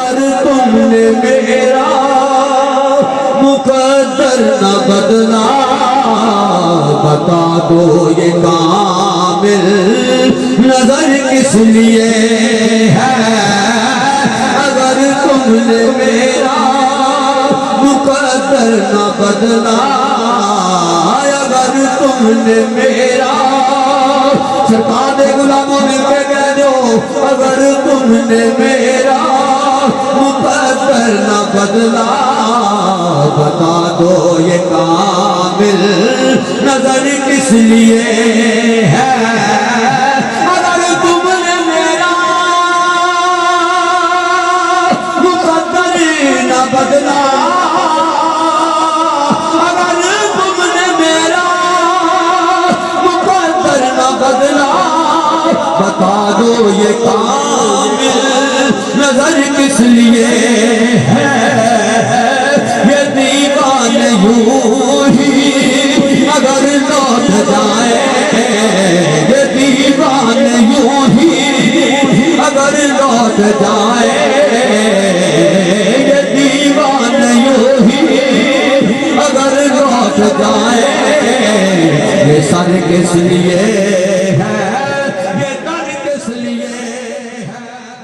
اگر تم نے میرا مقدر نہ بدلا بتا دو یہ کامل نظر کس لیے ہے اگر تم نے میرا مقدر نہ بدلا اگر تم نے میرا سرکار دے غلاموں مل کے کہہ دو اگر تم نے میرا مقدر نہ بدلا بتا دو یہ کامل نظر کس لیے ہے اگر تم نے میرا مقدر نہ بدلا اگر تم نے میرا مقدر نہ بدلا بتا دو یہ کامل نظر کس لیے ہے یہ دیوانے یوں ہی اگر لوٹ جائے یہ دیوانے یوں ہی اگر لوٹ جائے یہ دیوانے یوں ہی اگر لوٹ جائے یہ سر کس لیے